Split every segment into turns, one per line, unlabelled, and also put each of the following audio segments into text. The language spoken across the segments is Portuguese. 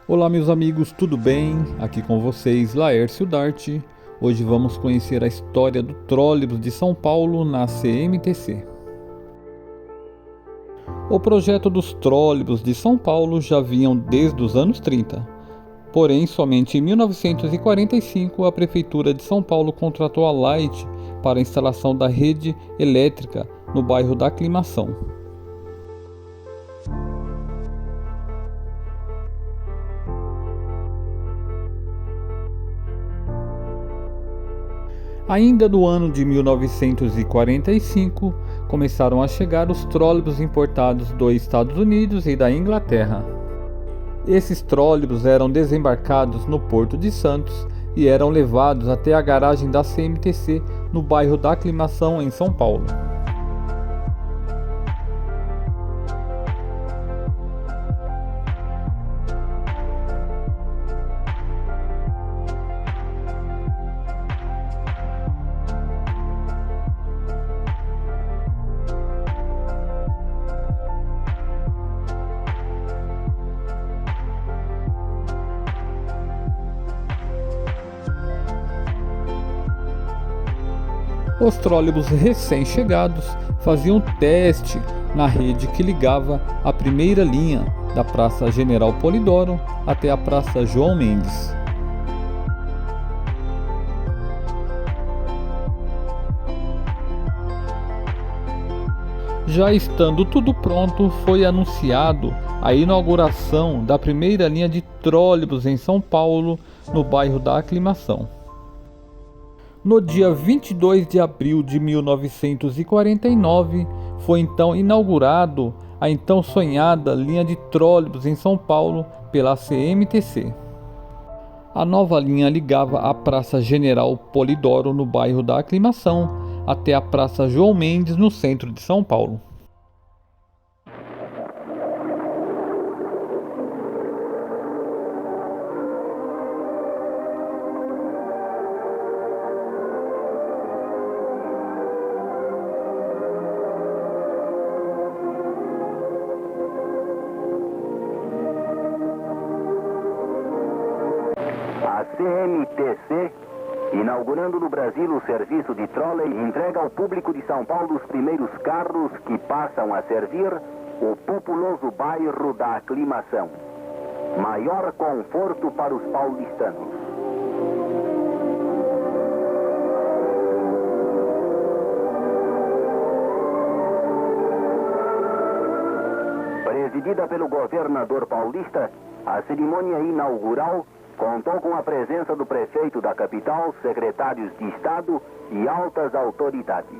Olá meus amigos, tudo bem? Aqui com vocês, Laércio Darte. Hoje vamos conhecer a história do trólebus de São Paulo na CMTC. O projeto dos trólebus de São Paulo já vinham desde os anos 30. Porém, somente em 1945 a Prefeitura de São Paulo contratou a Light para a instalação da rede elétrica no bairro da Aclimação. Ainda no ano de 1945, começaram a chegar os trólebus importados dos Estados Unidos e da Inglaterra. Esses trólebus eram desembarcados no Porto de Santos e eram levados até a garagem da CMTC no bairro da Aclimação, em São Paulo. Os trólebus recém-chegados faziam teste na rede que ligava a primeira linha da Praça General Polidoro até a Praça João Mendes. Já estando tudo pronto, foi anunciado a inauguração da primeira linha de trólebus em São Paulo, no bairro da Aclimação. No dia 22 de abril de 1949, foi então inaugurado a então sonhada linha de trólebus em São Paulo pela CMTC. A nova linha ligava a Praça General Polidoro, no bairro da Aclimação, até a Praça João Mendes, no centro de São Paulo.
A CMTC, inaugurando no Brasil o serviço de trolley, entrega ao público de São Paulo os primeiros carros que passam a servir o populoso bairro da Aclimação. Maior conforto para os paulistanos. Presidida pelo governador paulista, a cerimônia inaugural contou com a presença do prefeito da capital, secretários de Estado e altas autoridades.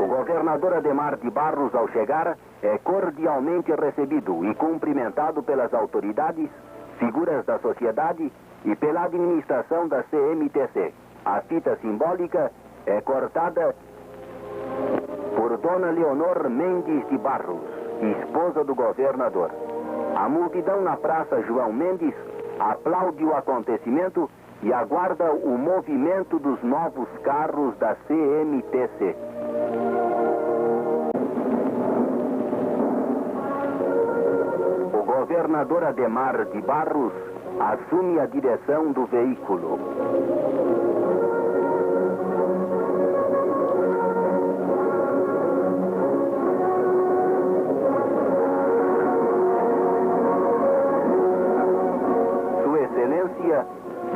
O governador Adhemar de Barros, ao chegar, é cordialmente recebido e cumprimentado pelas autoridades, figuras da sociedade e pela administração da CMTC. A fita simbólica é cortada por Dona Leonor Mendes de Barros, esposa do governador. A multidão na Praça João Mendes aplaude o acontecimento e aguarda o movimento dos novos carros da CMTC. O governador Adhemar de Barros assume a direção do veículo.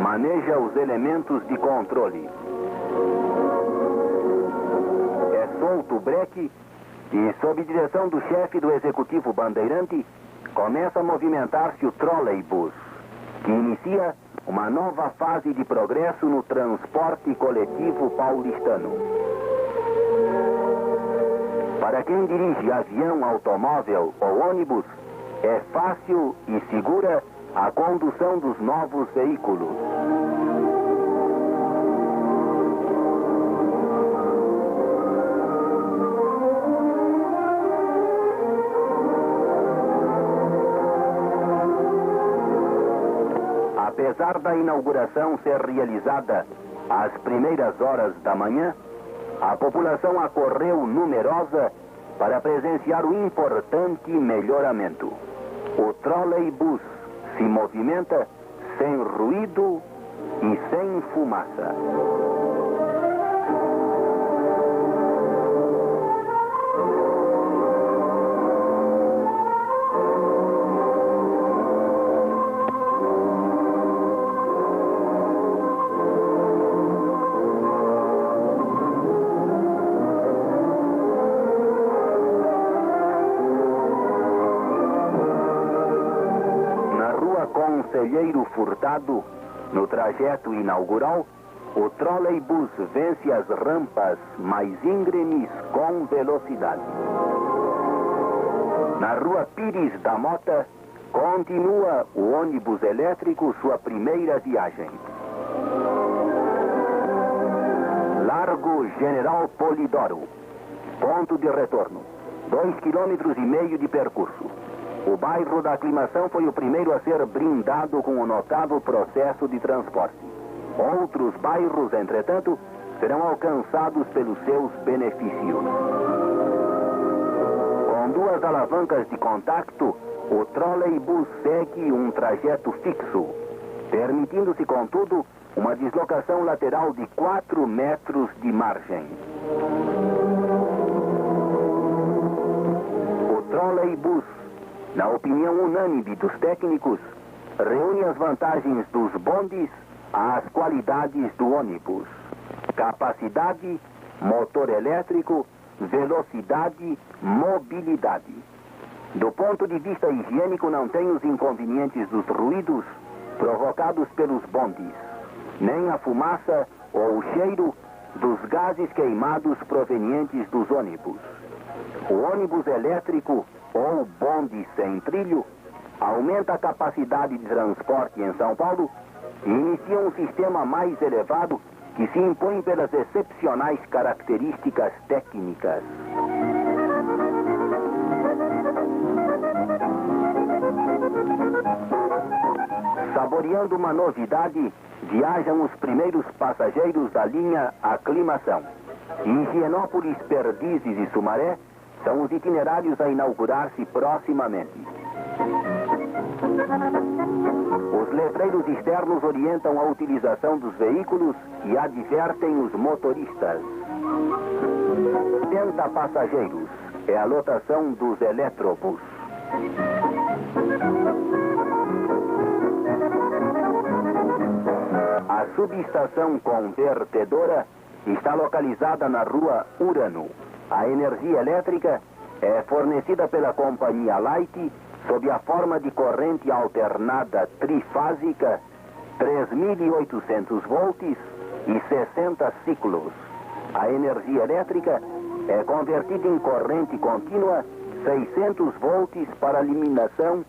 Maneja os elementos de controle. É solto o breque e, sob direção do chefe do executivo bandeirante, começa a movimentar-se o trolleybus, que inicia uma nova fase de progresso no transporte coletivo paulistano. Para quem dirige avião, automóvel ou ônibus, é fácil e segura a condução dos novos veículos. Apesar da inauguração ser realizada às primeiras horas da manhã, a população acorreu numerosa para presenciar o importante melhoramento. O trolleybus se movimenta sem ruído e sem fumaça. Conselheiro Furtado, no trajeto inaugural, o trolleybus vence as rampas mais íngremes com velocidade. Na rua Pires da Mota, continua o ônibus elétrico sua primeira viagem. Largo General Polidoro, ponto de retorno, 2,5 km de percurso. O bairro da Aclimação foi o primeiro a ser brindado com o notável processo de transporte. Outros bairros, entretanto, serão alcançados pelos seus benefícios. Com 2 alavancas de contacto, o trolleybus segue um trajeto fixo, permitindo-se, contudo, uma deslocação lateral de 4 metros de margem. O trolleybus, na opinião unânime dos técnicos, reúne as vantagens dos bondes às qualidades do ônibus: capacidade, motor elétrico, velocidade, mobilidade. Do ponto de vista higiênico, não tem os inconvenientes dos ruídos provocados pelos bondes, nem a fumaça ou o cheiro dos gases queimados provenientes dos ônibus. O ônibus elétrico ou bonde sem trilho aumenta a capacidade de transporte em São Paulo e inicia um sistema mais elevado que se impõe pelas excepcionais características técnicas. Saboreando uma novidade, viajam os primeiros passageiros da linha Aclimação. Higienópolis, Perdizes e Sumaré são os itinerários a inaugurar-se proximamente. Os letreiros externos orientam a utilização dos veículos e advertem os motoristas. 70 passageiros é a lotação dos eletrobus. A subestação convertedora está localizada na rua Urano. A energia elétrica é fornecida pela companhia Light sob a forma de corrente alternada trifásica, 3.800 volts e 60 ciclos. A energia elétrica é convertida em corrente contínua, 600 volts para eliminação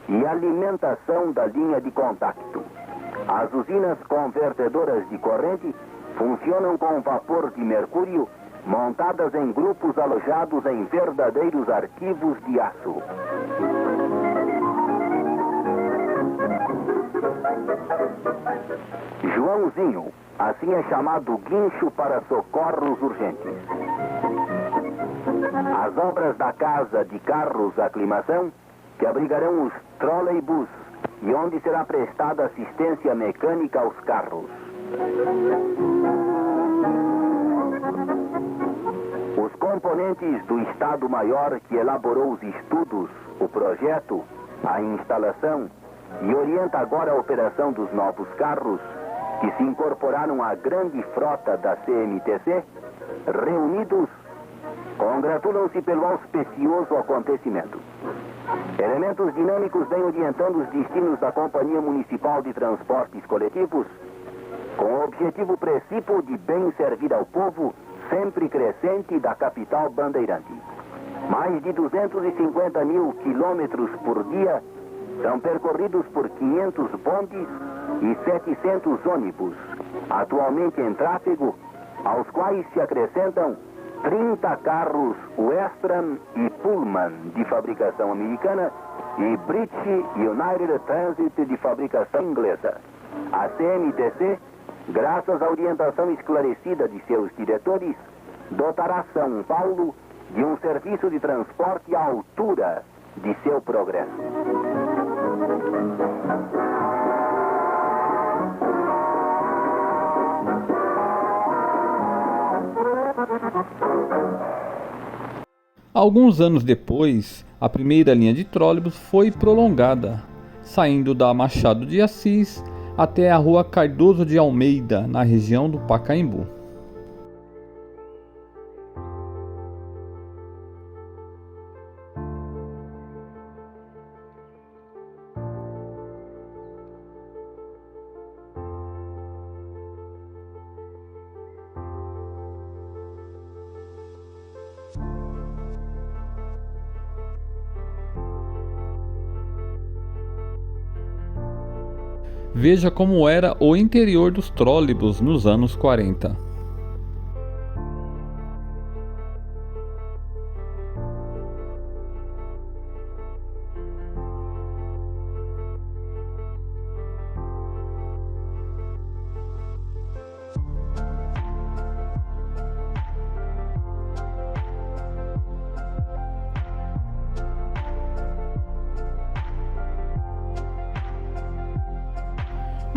e alimentação da linha de contacto. As usinas convertedoras de corrente funcionam com vapor de mercúrio, montadas em grupos alojados em verdadeiros arquivos de aço. Joãozinho, assim é chamado o guincho para socorros urgentes. As obras da Casa de Carros Aclimação, que abrigarão os trolleybus e onde será prestada assistência mecânica aos carros. Os componentes do Estado-Maior que elaborou os estudos, o projeto, a instalação e orienta agora a operação dos novos carros, que se incorporaram à grande frota da CMTC, reunidos, congratulam-se pelo auspicioso acontecimento. Elementos dinâmicos vêm orientando os destinos da Companhia Municipal de Transportes Coletivos, com o objetivo precípuo de bem servir ao povo, sempre crescente, da capital bandeirante. Mais de 250 mil quilômetros por dia são percorridos por 500 bondes e 700 ônibus, atualmente em tráfego, aos quais se acrescentam 30 carros Western e Pullman de fabricação americana e British United Transit de fabricação inglesa. A CMTC, graças à orientação esclarecida de seus diretores, dotará São Paulo de um serviço de transporte à altura de seu progresso.
Alguns anos depois, a primeira linha de trólebus foi prolongada, saindo da Machado de Assis até a Rua Cardoso de Almeida, na região do Pacaembu. Veja como era o interior dos trólebus nos anos 40.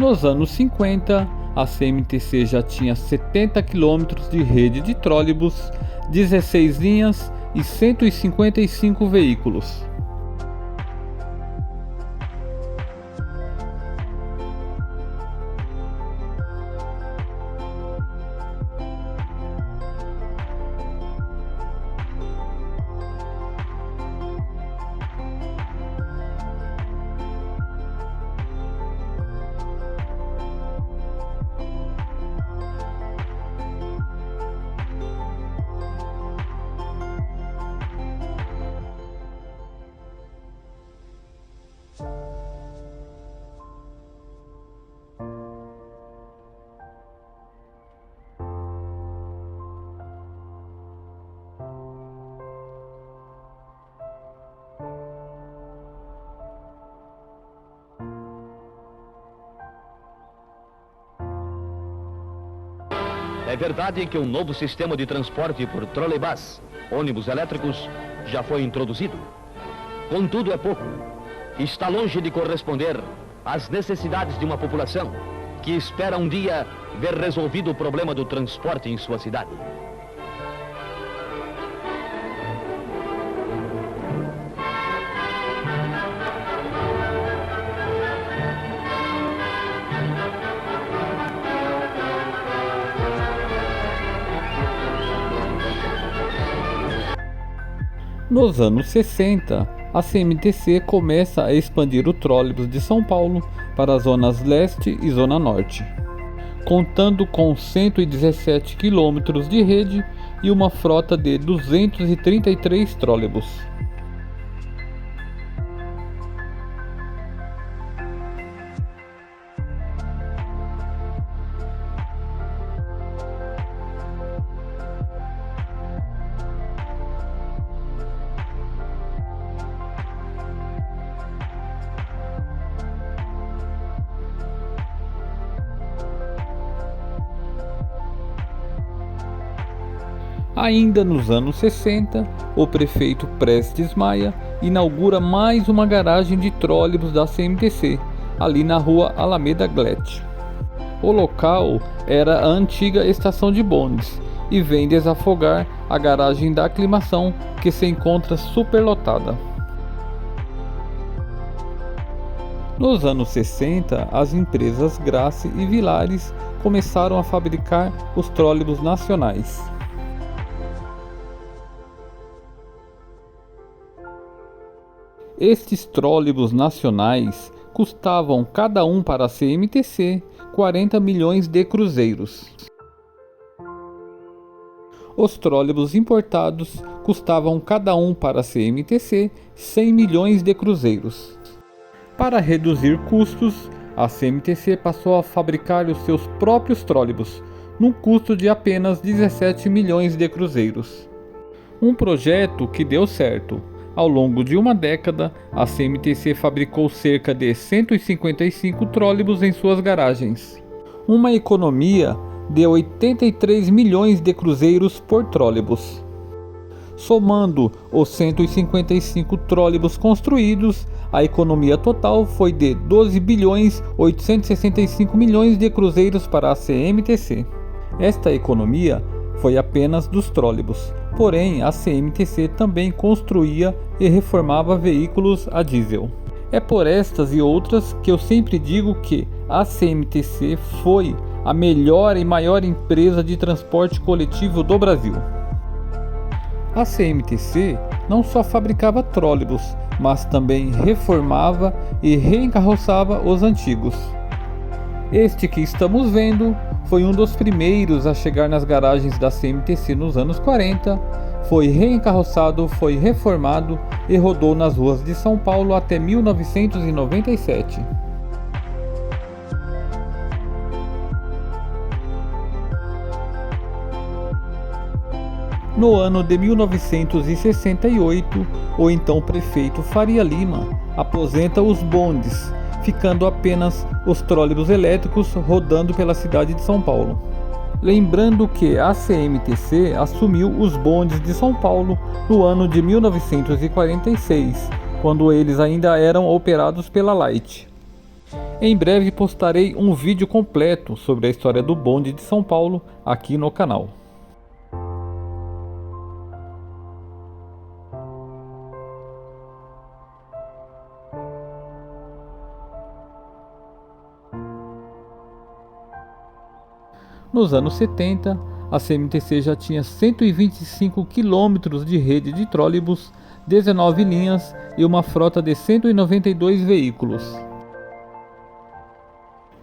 Nos anos 50, a CMTC já tinha 70 km de rede de trólebus, 16 linhas e 155 veículos.
É verdade que um novo sistema de transporte por trolleybus, ônibus elétricos, já foi introduzido. Contudo, é pouco. Está longe de corresponder às necessidades de uma população que espera um dia ver resolvido o problema do transporte em sua cidade.
Nos anos 60, a CMTC começa a expandir o trólebus de São Paulo para as zonas leste e zona norte, contando com 117 km de rede e uma frota de 233 trólebus. Ainda nos anos 60, o prefeito Prestes Maia inaugura mais uma garagem de trólebus da CMTC, ali na rua Alameda Glete. O local era a antiga estação de bondes e vem desafogar a garagem da aclimação, que se encontra superlotada. Nos anos 60, as empresas Grace e Vilares começaram a fabricar os trólebus nacionais. Estes trólebus nacionais custavam cada um para a CMTC 40 milhões de cruzeiros. Os trólebus importados custavam cada um para a CMTC 100 milhões de cruzeiros. Para reduzir custos, a CMTC passou a fabricar os seus próprios trólebus, num custo de apenas 17 milhões de cruzeiros. Um projeto que deu certo. Ao longo de uma década, a CMTC fabricou cerca de 155 trólebus em suas garagens. Uma economia de 83 milhões de cruzeiros por trólebus. Somando os 155 trólebus construídos, a economia total foi de 12 bilhões 865 milhões de cruzeiros para a CMTC. Esta economia foi apenas dos trólebus, porém a CMTC também construía e reformava veículos a diesel. É por estas e outras que eu sempre digo que a CMTC foi a melhor e maior empresa de transporte coletivo do Brasil. A CMTC não só fabricava trólebus, mas também reformava e reencarroçava os antigos. Este que estamos vendo foi um dos primeiros a chegar nas garagens da CMTC nos anos 40, foi reencarroçado, foi reformado e rodou nas ruas de São Paulo até 1997. No ano de 1968, o então prefeito Faria Lima aposenta os bondes, ficando apenas os trólebus elétricos rodando pela cidade de São Paulo. Lembrando que a CMTC assumiu os bondes de São Paulo no ano de 1946, quando eles ainda eram operados pela Light. Em breve postarei um vídeo completo sobre a história do bonde de São Paulo aqui no canal. Nos anos 70, a CMTC já tinha 125 quilômetros de rede de trólebus, 19 linhas e uma frota de 192 veículos.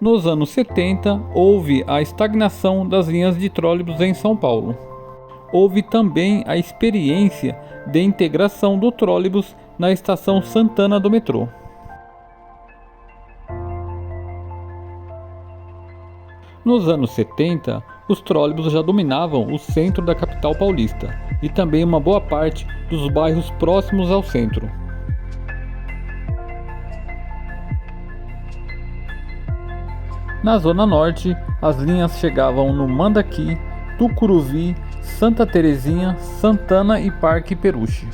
Nos anos 70, houve a estagnação das linhas de trólebus em São Paulo. Houve também a experiência de integração do trólebus na estação Santana do metrô. Nos anos 70, os trólebus já dominavam o centro da capital paulista e também uma boa parte dos bairros próximos ao centro. Na Zona Norte, as linhas chegavam no Mandaqui, Tucuruvi, Santa Terezinha, Santana e Parque Peruche.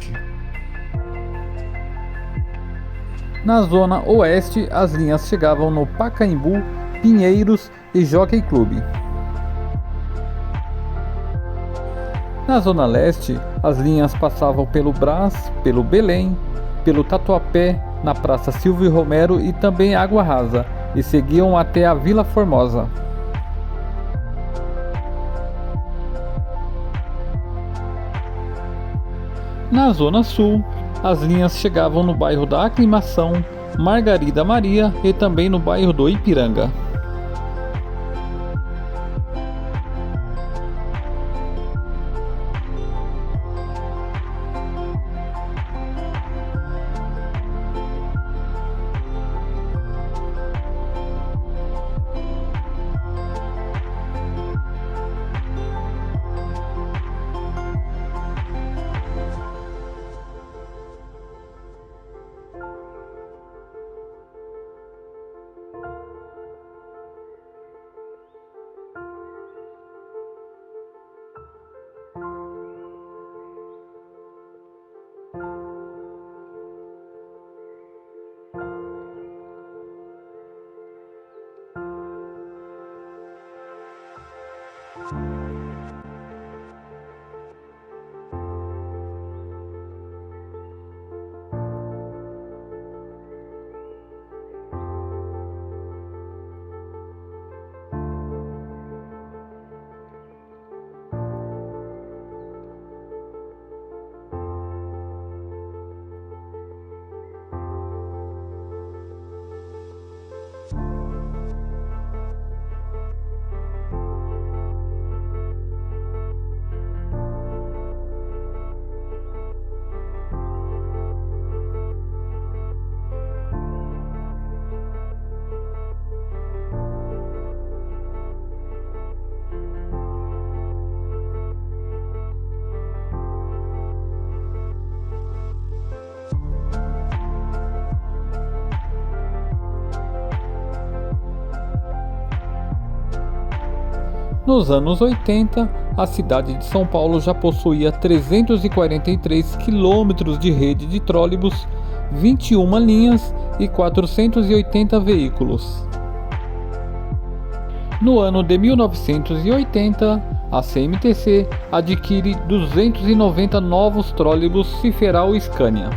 Na Zona Oeste, as linhas chegavam no Pacaembu, Pinheiros e Jockey Club. Na Zona Leste, as linhas passavam pelo Brás, pelo Belém, pelo Tatuapé, na Praça Silvio Romero e também Água Rasa, e seguiam até a Vila Formosa. Na Zona Sul, as linhas chegavam no bairro da Aclimação, Margarida Maria e também no bairro do Ipiranga. Nos anos 80, a cidade de São Paulo já possuía 343 quilômetros de rede de trólebus, 21 linhas e 480 veículos. No ano de 1980, a CMTC adquire 290 novos trólebus Ciferal Scania.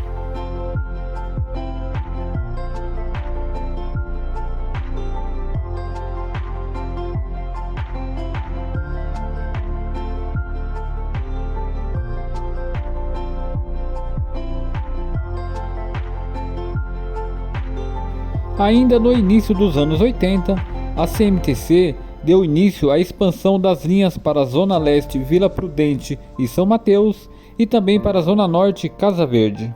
Ainda no início dos anos 80, a CMTC deu início à expansão das linhas para a Zona Leste Vila Prudente e São Mateus e também para a Zona Norte Casa Verde.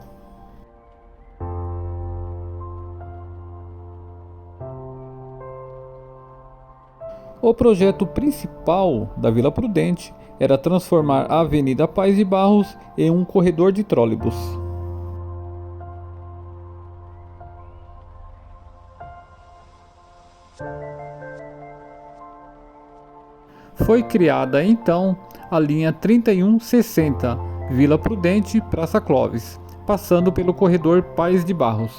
O projeto principal da Vila Prudente era transformar a Avenida Paz de Barros em um corredor de trólebus. Foi criada então a linha 3160 Vila Prudente - Praça Clóvis, passando pelo corredor Paz de Barros.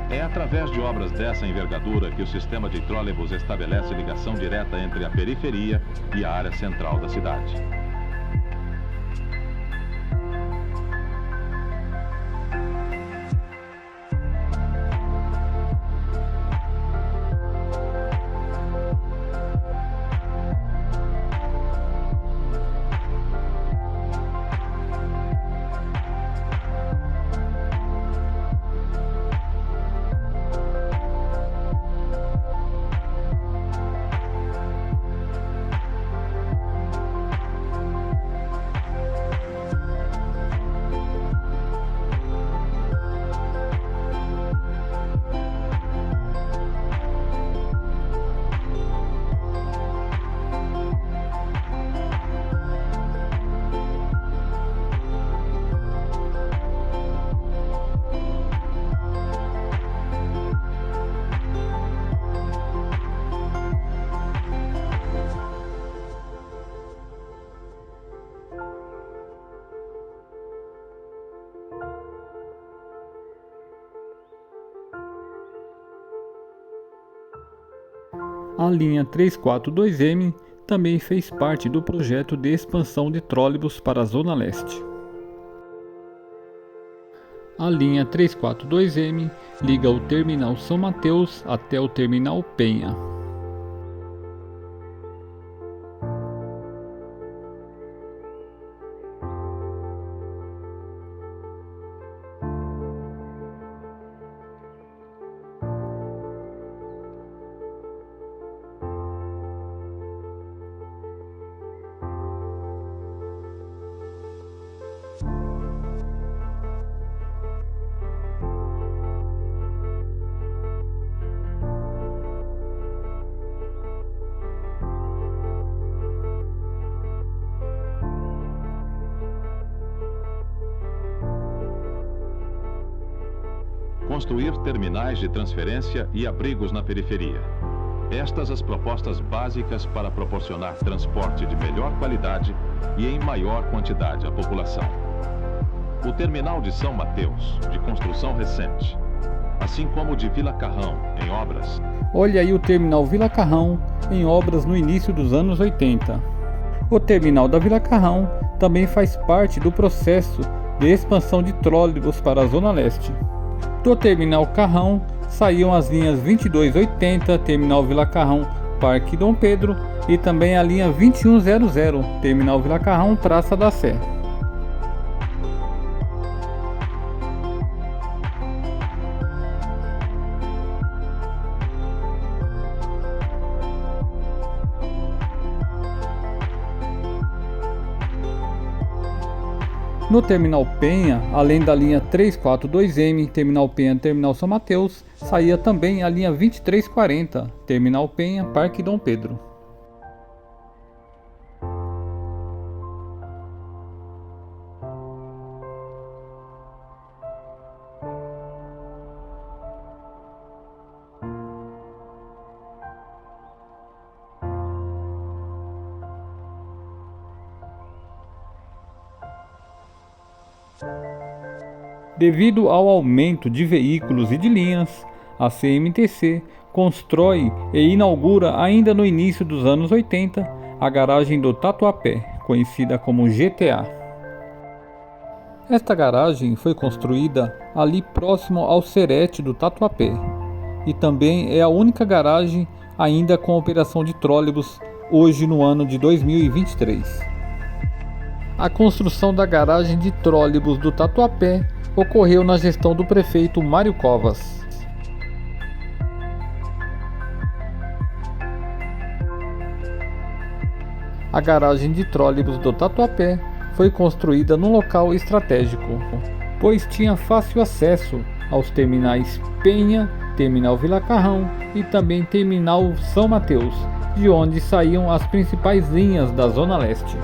É através de obras dessa envergadura que o sistema de trólebus estabelece ligação direta entre a periferia e a área central da cidade.
A linha 342M também fez parte do projeto de expansão de trólebus para a Zona Leste. A linha 342M liga o Terminal São Mateus até o Terminal Penha.
Construir terminais de transferência e abrigos na periferia. Estas as propostas básicas para proporcionar transporte de melhor qualidade e em maior quantidade à população. O terminal de São Mateus, de construção recente, assim como o de Vila Carrão, em obras.
Olha aí o terminal Vila Carrão, em obras no início dos anos 80. O terminal da Vila Carrão também faz parte do processo de expansão de trólebus para a Zona Leste. Do terminal Carrão saíam as linhas 2280, terminal Vila Carrão, Parque Dom Pedro, e também a linha 2100, terminal Vila Carrão, Praça da Sé. No Terminal Penha, além da linha 342M, Terminal Penha, Terminal São Mateus, saía também a linha 2340, Terminal Penha, Parque Dom Pedro. Devido ao aumento de veículos e de linhas, a CMTC constrói e inaugura ainda no início dos anos 80 a garagem do Tatuapé, conhecida como GTA. Esta garagem foi construída ali próximo ao Serete do Tatuapé e também é a única garagem ainda com operação de trólebus hoje no ano de 2023. A construção da garagem de trólebus do Tatuapé ocorreu na gestão do prefeito Mário Covas. A garagem de trólebus do Tatuapé foi construída num local estratégico, pois tinha fácil acesso aos terminais Penha, Terminal Vila Carrão e também Terminal São Mateus, de onde saíam as principais linhas da Zona Leste.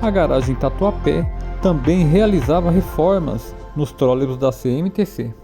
A garagem Tatuapé também realizava reformas nos trólebus da CMTC.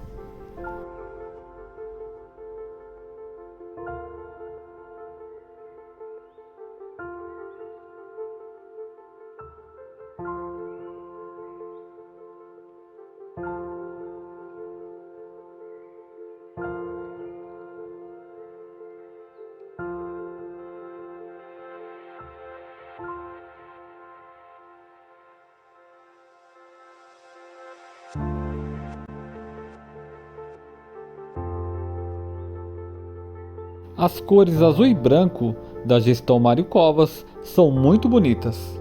As cores azul e branco da gestão Mário Covas são muito bonitas.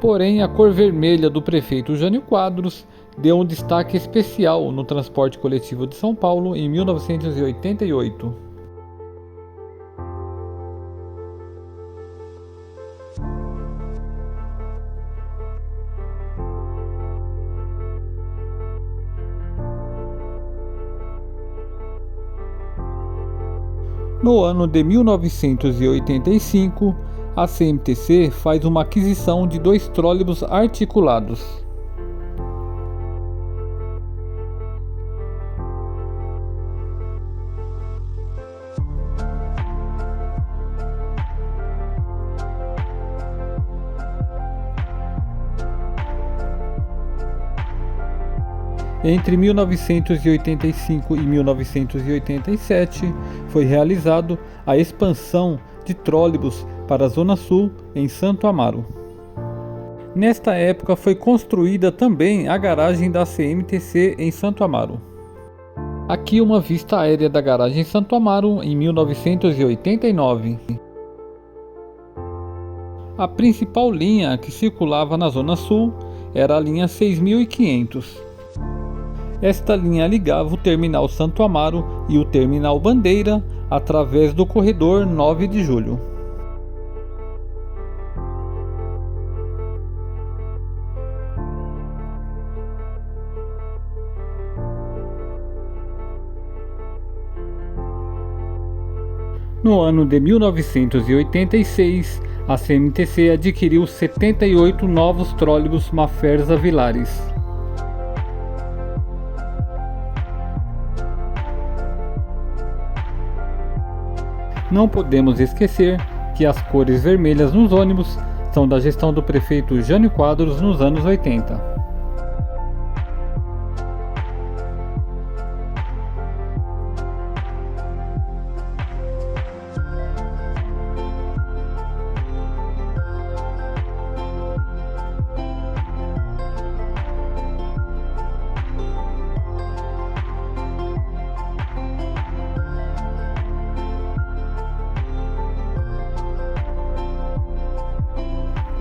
Porém, a cor vermelha do prefeito Jânio Quadros deu um destaque especial no transporte coletivo de São Paulo em 1988. No ano de 1985, a CMTC faz uma aquisição de 2 trólebus articulados. Entre 1985 e 1987, foi realizado a expansão de trólebus para a Zona Sul, em Santo Amaro. Nesta época foi construída também a garagem da CMTC em Santo Amaro. Aqui uma vista aérea da garagem Santo Amaro em 1989. A principal linha que circulava na Zona Sul era a linha 6500. Esta linha ligava o Terminal Santo Amaro e o Terminal Bandeira através do corredor 9 de Julho. No ano de 1986, a CMTC adquiriu 78 novos trólebus Maferza Vilares. Não podemos esquecer que as cores vermelhas nos ônibus são da gestão do prefeito Jânio Quadros nos anos 80.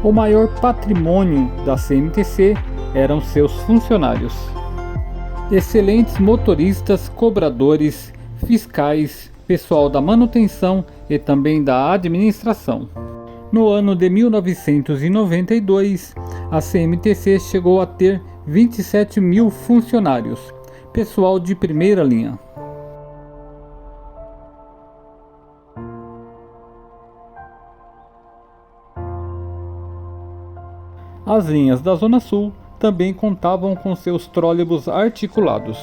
O maior patrimônio da CMTC eram seus funcionários. excelentes motoristas, cobradores, fiscais, pessoal da manutenção e também da administração. No ano de 1992, a CMTC chegou a ter 27 mil funcionários, pessoal de primeira linha. As linhas da Zona Sul também contavam com seus trólebus articulados.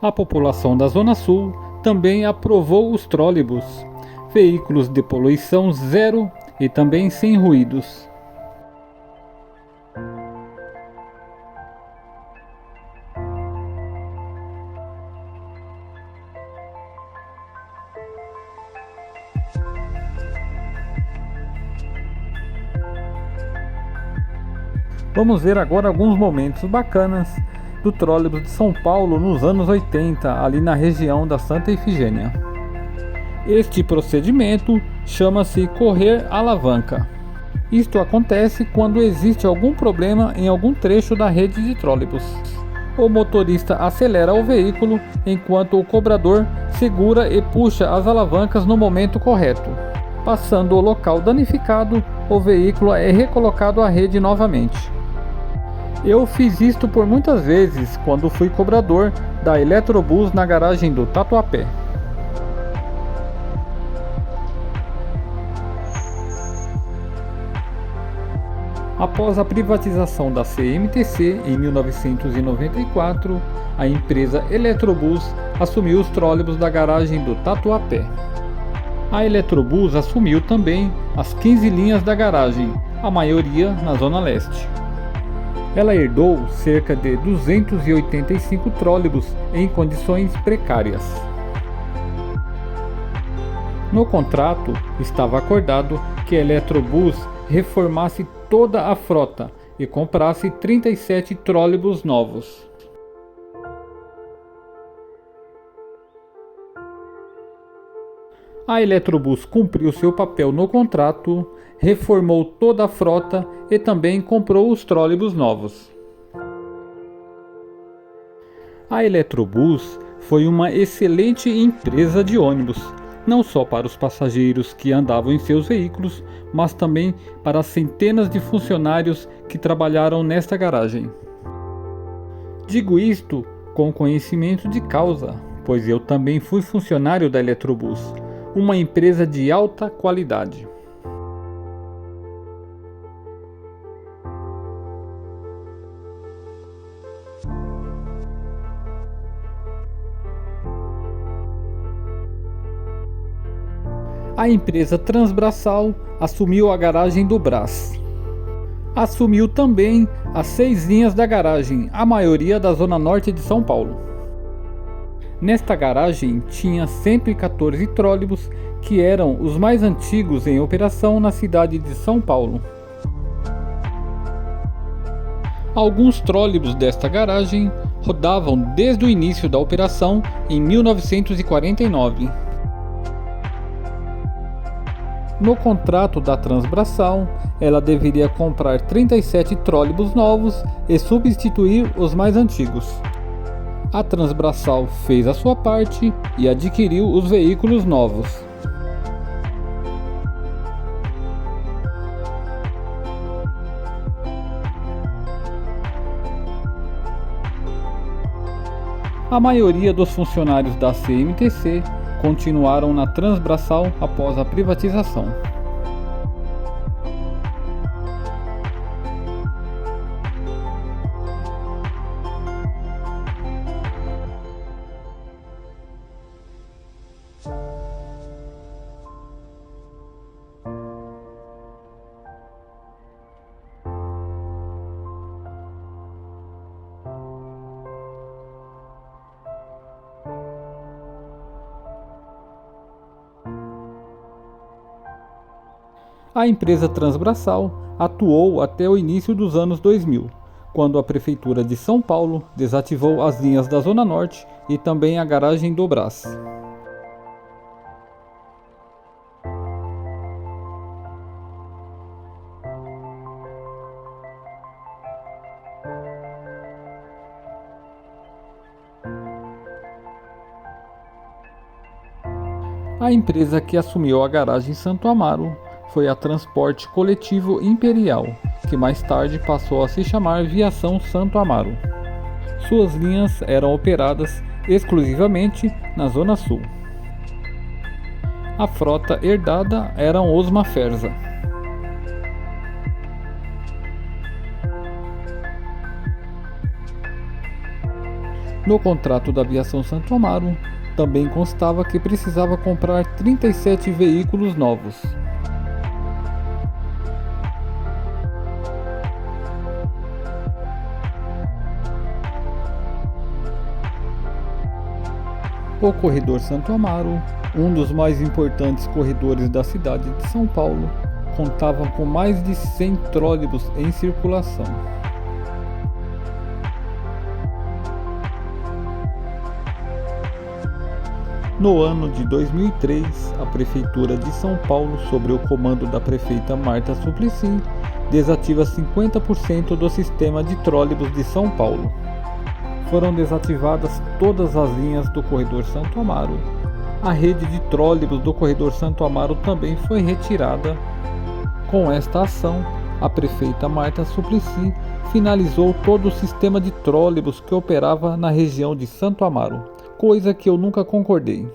A população da Zona Sul também aprovou os trólebus, veículos de poluição zero e também sem ruídos. Vamos ver agora alguns momentos bacanas do trólebus de São Paulo nos anos 80, ali na região da Santa Efigênia. Este procedimento chama-se correr alavanca. Isto acontece quando existe algum problema em algum trecho da rede de trólebus. O motorista acelera o veículo enquanto o cobrador segura e puxa as alavancas no momento correto. Passando o local danificado, o veículo é recolocado à rede novamente. Eu fiz isto por muitas vezes quando fui cobrador da Eletrobus na garagem do Tatuapé. Após a privatização da CMTC em 1994, a empresa Eletrobus assumiu os trólebus da garagem do Tatuapé. A Eletrobus assumiu também as 15 linhas da garagem, a maioria na Zona Leste. Ela herdou cerca de 285 trólebus em condições precárias. No contrato estava acordado que a Eletrobus reformasse toda a frota e comprasse 37 trólebus novos. A Eletrobus cumpriu seu papel no contrato, reformou toda a frota e também comprou os trólebus novos. A Eletrobus foi uma excelente empresa de ônibus, não só para os passageiros que andavam em seus veículos, mas também para as centenas de funcionários que trabalharam nesta garagem. Digo isto com conhecimento de causa, pois eu também fui funcionário da Eletrobus, uma empresa de alta qualidade. A empresa Transbraçal assumiu a garagem do Brás. Assumiu também as 6 linhas da garagem, a maioria da Zona Norte de São Paulo. Nesta garagem tinha 114 trólebus que eram os mais antigos em operação na cidade de São Paulo. Alguns trólebus desta garagem rodavam desde o início da operação em 1949. No contrato da Transbraçal, ela deveria comprar 37 trólebus novos e substituir os mais antigos. A Transbraçal fez a sua parte e adquiriu os veículos novos. A maioria dos funcionários da CMTC continuaram na Transbraçal após a privatização. A empresa Transbraçal atuou até o início dos anos 2000, quando a Prefeitura de São Paulo desativou as linhas da Zona Norte e também a garagem do Brás. A empresa que assumiu a garagem Santo Amaro foi a Transporte Coletivo Imperial, que mais tarde passou a se chamar Viação Santo Amaro. Suas linhas eram operadas exclusivamente na Zona Sul. A frota herdada eram os Maferza. No contrato da Aviação Santo Amaro, também constava que precisava comprar 37 veículos novos. O Corredor Santo Amaro, um dos mais importantes corredores da cidade de São Paulo, contava com mais de 100 trólebus em circulação. No ano de 2003, a Prefeitura de São Paulo, sob o comando da prefeita Marta Suplicy, desativa 50% do sistema de trólebus de São Paulo. Foram desativadas todas as linhas do Corredor Santo Amaro. A rede de trólebus do Corredor Santo Amaro também foi retirada. Com esta ação, a prefeita Marta Suplicy finalizou todo o sistema de trólebus que operava na região de Santo Amaro, coisa que eu nunca concordei.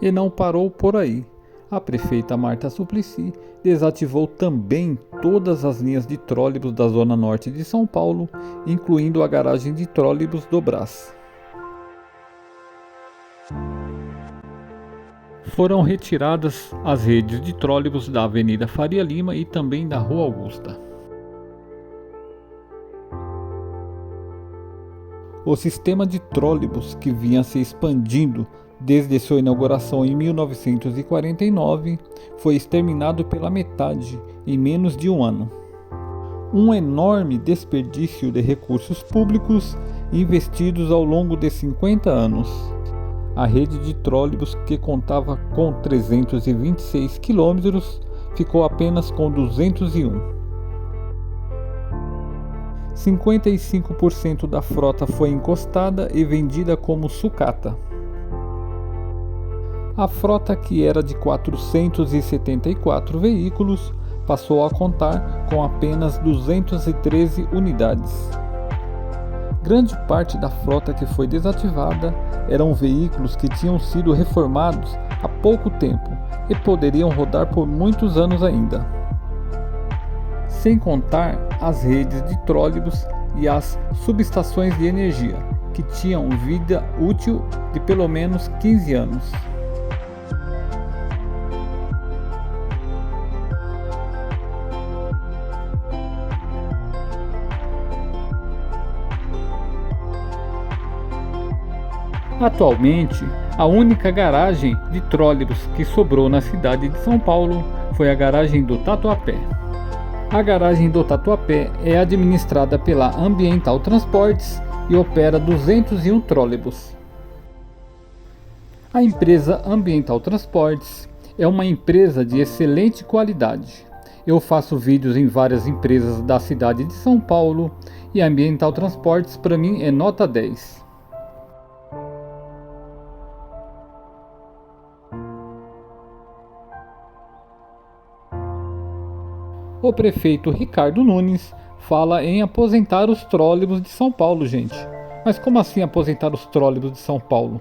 E não parou por aí. A prefeita Marta Suplicy desativou também todas as linhas de trólebus da Zona Norte de São Paulo, incluindo a garagem de trólebus do Brás. Foram retiradas as redes de trólebus da Avenida Faria Lima e também da Rua Augusta. O sistema de trólebus, que vinha se expandindo desde sua inauguração em 1949, foi exterminado pela metade em menos de um ano. Um enorme desperdício de recursos públicos investidos ao longo de 50 anos. A rede de trólebus, que contava com 326 quilômetros, ficou apenas com 201. 55% da frota foi encostada e vendida como sucata. A frota, que era de 474 veículos, passou a contar com apenas 213 unidades. Grande parte da frota que foi desativada eram veículos que tinham sido reformados há pouco tempo e poderiam rodar por muitos anos ainda. Sem contar as redes de trólebus e as subestações de energia, que tinham vida útil de pelo menos 15 anos. Atualmente, a única garagem de trólebus que sobrou na cidade de São Paulo foi a garagem do Tatuapé. A garagem do Tatuapé é administrada pela Ambiental Transportes e opera 201 trólebus. A empresa Ambiental Transportes é uma empresa de excelente qualidade. Eu faço vídeos em várias empresas da cidade de São Paulo e a Ambiental Transportes para mim é nota 10. O prefeito Ricardo Nunes fala em aposentar os trólebus de São Paulo, gente. Mas como assim aposentar os trólebus de São Paulo?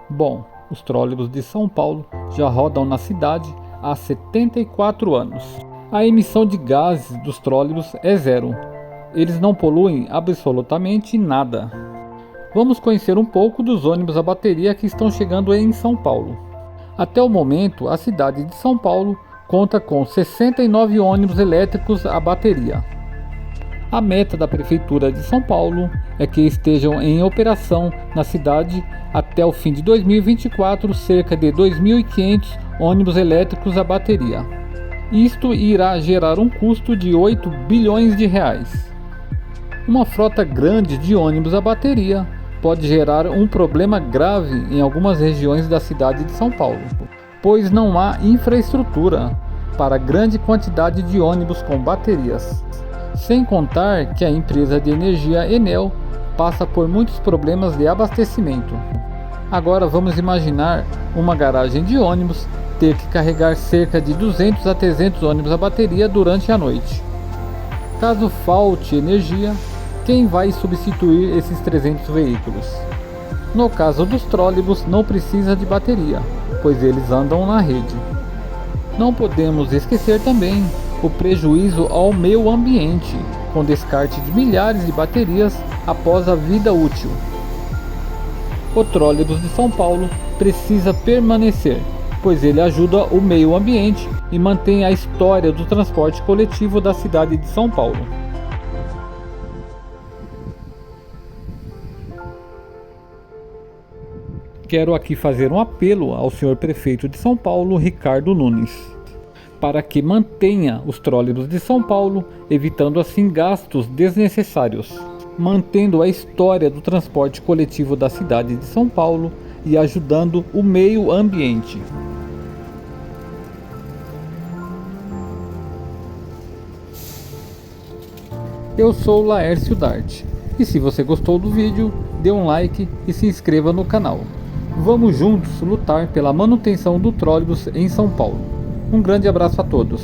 Bom, os trólebus de São Paulo já rodam na cidade há 74 anos. A emissão de gases dos trólebus é zero. Eles não poluem absolutamente nada. Vamos conhecer um pouco dos ônibus a bateria que estão chegando em São Paulo. Até o momento, a cidade de São Paulo conta com 69 ônibus elétricos a bateria. A meta da Prefeitura de São Paulo é que estejam em operação na cidade até o fim de 2024 cerca de 2.500 ônibus elétricos a bateria. Isto irá gerar um custo de 8 bilhões de reais. Uma frota grande de ônibus a bateria pode gerar um problema grave em algumas regiões da cidade de São Paulo, pois não há infraestrutura para grande quantidade de ônibus com baterias. Sem contar que a empresa de energia Enel passa por muitos problemas de abastecimento. Agora vamos imaginar uma garagem de ônibus ter que carregar cerca de 200 a 300 ônibus a bateria durante a noite. Caso falte energia, quem vai substituir esses 300 veículos? No caso dos trólebus, não precisa de bateria, pois eles andam na rede. Não podemos esquecer também o prejuízo ao meio ambiente, com descarte de milhares de baterias após a vida útil. O trólebus de São Paulo precisa permanecer, pois ele ajuda o meio ambiente e mantém a história do transporte coletivo da cidade de São Paulo. Quero aqui fazer um apelo ao senhor prefeito de São Paulo, Ricardo Nunes, para que mantenha os trólebus de São Paulo, evitando assim gastos desnecessários, mantendo a história do transporte coletivo da cidade de São Paulo e ajudando o meio ambiente. Eu sou Laércio Dart, e se você gostou do vídeo, dê um like e se inscreva no canal. Vamos juntos lutar pela manutenção do trólebus em São Paulo. Um grande abraço a todos.